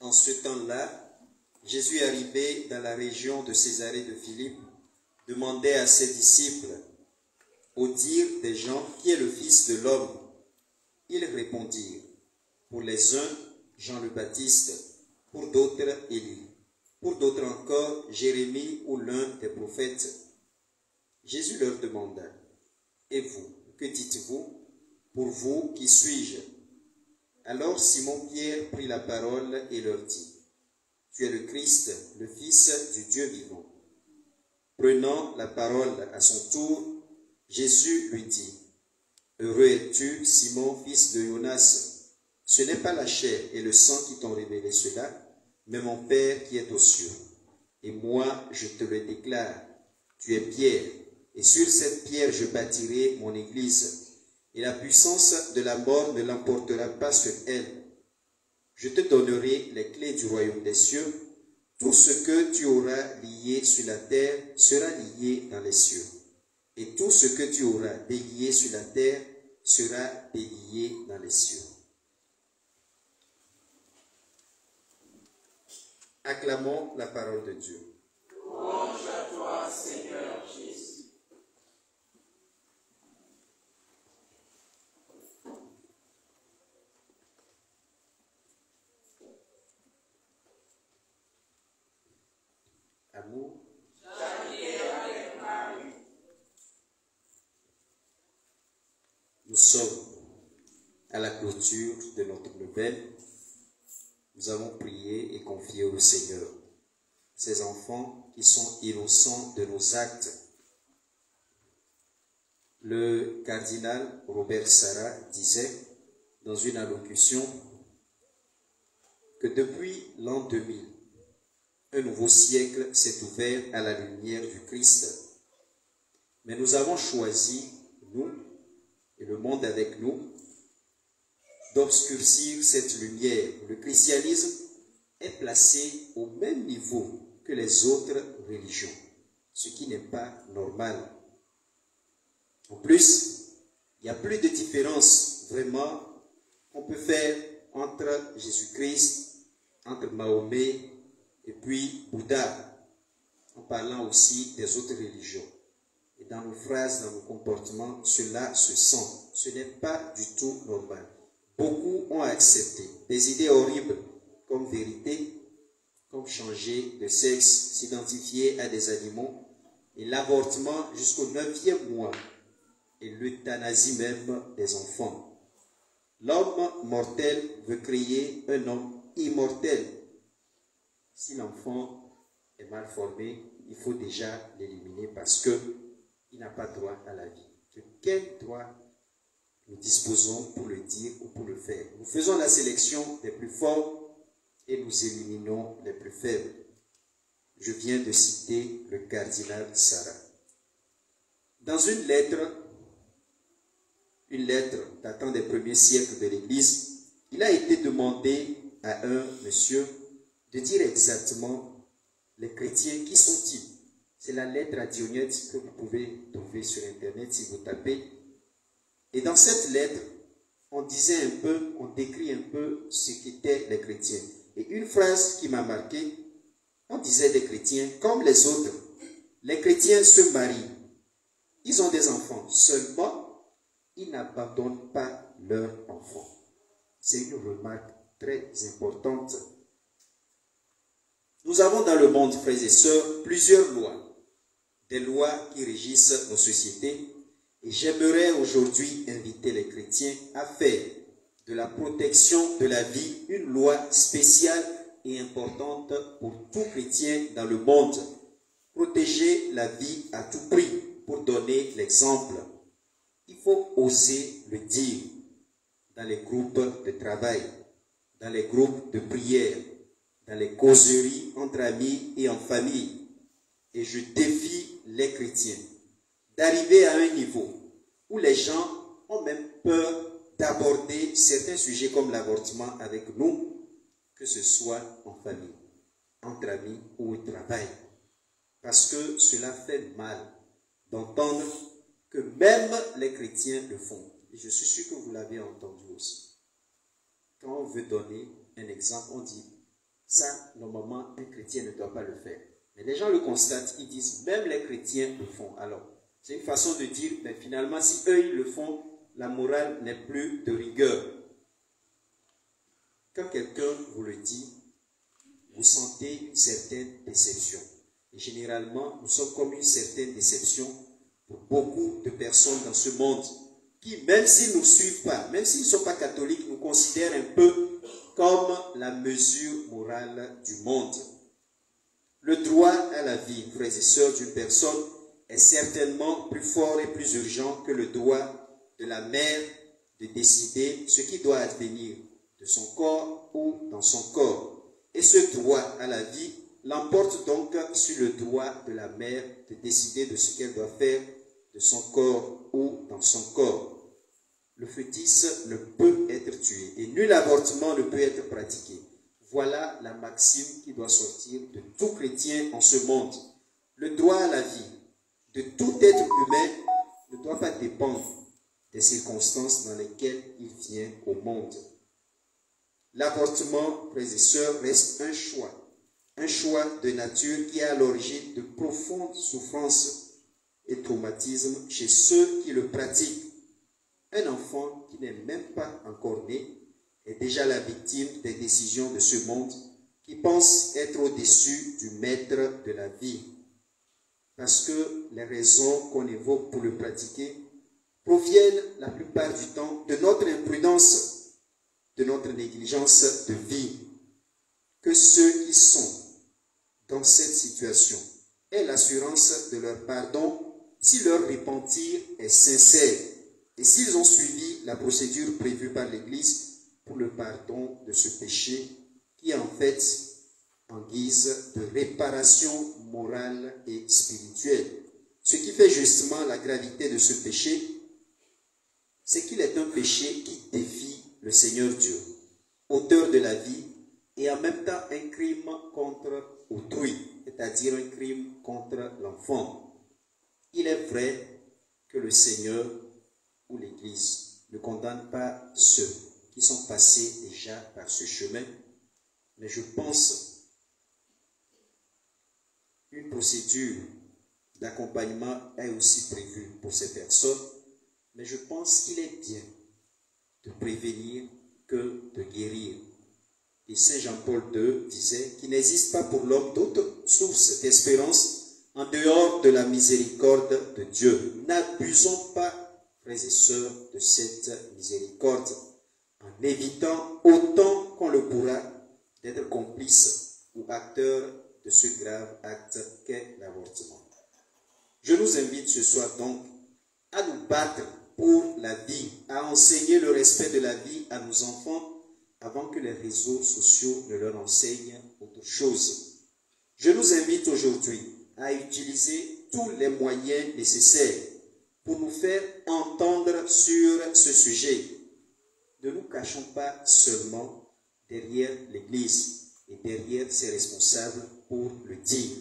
En ce temps-là, Jésus arrivé dans la région de Césarée de Philippe, demandait à ses disciples, au dire des gens, qui est le Fils de l'homme? Ils répondirent, pour les uns, Jean le Baptiste, pour d'autres, Élie, pour d'autres encore, Jérémie ou l'un des prophètes. Jésus leur demanda, et vous, que dites-vous? Pour vous, qui suis-je? Alors Simon-Pierre prit la parole et leur dit, tu es le Christ, le Fils du Dieu vivant. Prenant la parole à son tour, Jésus lui dit, heureux es-tu, Simon, fils de Jonas. Ce n'est pas la chair et le sang qui t'ont révélé cela, mais mon Père qui est aux cieux. Et moi, je te le déclare, tu es Pierre, et sur cette pierre je bâtirai mon église, et la puissance de la mort ne l'emportera pas sur elle. Je te donnerai les clés du royaume des cieux. Tout ce que tu auras lié sur la terre sera lié dans les cieux. Et tout ce que tu auras délié sur la terre sera délié dans les cieux. Acclamons la parole de Dieu. Louange à toi, Seigneur Jésus. Amour. Avec Marie. Nous sommes à la clôture de notre neuvaine. Nous avons prié et confié au Seigneur ces enfants qui sont innocents de nos actes. Le cardinal Robert Sarah disait dans une allocution que depuis l'an 2000, un nouveau siècle s'est ouvert à la lumière du Christ. Mais nous avons choisi, nous et le monde avec nous, d'obscurcir cette lumière. Le christianisme est placé au même niveau que les autres religions, ce qui n'est pas normal. En plus, il n'y a plus de différence vraiment qu'on peut faire entre Jésus-Christ, entre Mahomet et puis Bouddha, en parlant aussi des autres religions. Et dans nos phrases, dans nos comportements, cela se sent. Ce n'est pas du tout normal. Beaucoup ont accepté des idées horribles comme vérité, comme changer de sexe, s'identifier à des animaux, et l'avortement jusqu'au 9e mois, et l'euthanasie même des enfants. L'homme mortel veut créer un homme immortel. Si l'enfant est mal formé, il faut déjà l'éliminer parce qu'il n'a pas droit à la vie. De quel droit nous disposons pour le dire ou pour le faire? Nous faisons la sélection des plus forts et nous éliminons les plus faibles. Je viens de citer le cardinal Sarah. Dans une lettre datant des premiers siècles de l'Église, il a été demandé à un monsieur de dire exactement les chrétiens, qui sont-ils? C'est la lettre à Dionyette que vous pouvez trouver sur Internet si vous tapez. Et dans cette lettre, on disait un peu, on décrit un peu ce qu'étaient les chrétiens. Et une phrase qui m'a marqué, on disait des chrétiens, comme les autres, les chrétiens se marient, ils ont des enfants, seulement ils n'abandonnent pas leurs enfants. C'est une remarque très importante. Nous avons dans le monde, frères et sœurs, plusieurs lois, des lois qui régissent nos sociétés. Et j'aimerais aujourd'hui inviter les chrétiens à faire de la protection de la vie une loi spéciale et importante pour tout chrétien dans le monde. Protéger la vie à tout prix pour donner l'exemple. Il faut oser le dire dans les groupes de travail, dans les groupes de prière, dans les causeries entre amis et en famille. Et je défie les chrétiens d'arriver à un niveau où les gens ont même peur d'aborder certains sujets comme l'avortement avec nous, que ce soit en famille, entre amis ou au travail. Parce que cela fait mal d'entendre que même les chrétiens le font. Et je suis sûr que vous l'avez entendu aussi. Quand on veut donner un exemple, on dit, ça, normalement, un chrétien ne doit pas le faire. Mais les gens le constatent, ils disent, même les chrétiens le font. Alors, c'est une façon de dire, mais finalement, si eux, ils le font, la morale n'est plus de rigueur. Quand quelqu'un vous le dit, vous sentez une certaine déception. Et généralement, nous sommes comme une certaine déception pour beaucoup de personnes dans ce monde qui, même s'ils ne nous suivent pas, même s'ils ne sont pas catholiques, nous considèrent un peu comme la mesure morale du monde. Le droit à la vie, frères et sœurs, d'une personne est certainement plus fort et plus urgent que le droit de la mère de décider ce qui doit advenir de son corps ou dans son corps. Et ce droit à la vie l'emporte donc sur le droit de la mère de décider de ce qu'elle doit faire de son corps ou dans son corps. Le fœtus ne peut être tué et nul avortement ne peut être pratiqué. Voilà la maxime qui doit sortir de tout chrétien en ce monde. Le droit à la vie de tout être humain ne doit pas dépendre des circonstances dans lesquelles il vient au monde. L'avortement, frères et sœurs, reste un choix de nature qui est à l'origine de profondes souffrances et traumatismes chez ceux qui le pratiquent. Un enfant qui n'est même pas encore né est déjà la victime des décisions de ce monde qui pense être au-dessus du maître de la vie. Parce que les raisons qu'on évoque pour le pratiquer proviennent la plupart du temps de notre imprudence, de notre négligence de vie. Que ceux qui sont dans cette situation aient l'assurance de leur pardon si leur repentir est sincère et s'ils ont suivi la procédure prévue par l'Église pour le pardon de ce péché qui est en fait en guise de réparation morale et spirituelle. Ce qui fait justement la gravité de ce péché, c'est qu'il est un péché qui défie le Seigneur Dieu, auteur de la vie, et en même temps un crime contre autrui, c'est-à-dire un crime contre l'enfant. Il est vrai que le Seigneur ou l'Église ne condamne pas ceux qui sont passés déjà par ce chemin, mais je pense qu'une procédure d'accompagnement est aussi prévue pour ces personnes, mais je pense qu'il est bien de prévenir que de guérir. Et Saint Jean-Paul II disait qu'il n'existe pas pour l'homme d'autre source d'espérance en dehors de la miséricorde de Dieu. N'abusons pas, frères et sœurs, de cette miséricorde, en évitant autant qu'on le pourra d'être complice ou acteur de ce grave acte qu'est l'avortement. Je nous invite ce soir donc à nous battre pour la vie, à enseigner le respect de la vie à nos enfants avant que les réseaux sociaux ne leur enseignent autre chose. Je nous invite aujourd'hui à utiliser tous les moyens nécessaires pour nous faire entendre sur ce sujet. Ne nous cachons pas seulement derrière l'Église et derrière ses responsables pour le dire.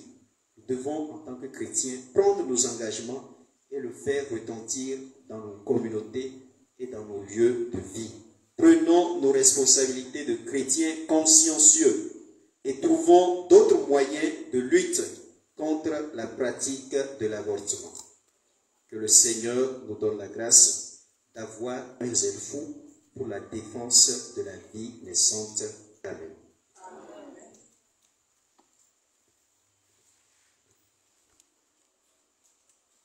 Nous devons, en tant que chrétiens, prendre nos engagements et le faire retentir dans nos communautés et dans nos lieux de vie. Prenons nos responsabilités de chrétiens consciencieux et trouvons d'autres moyens de lutte contre la pratique de l'avortement. Que le Seigneur nous donne la grâce d'avoir un zèle fou pour la défense de la vie naissante.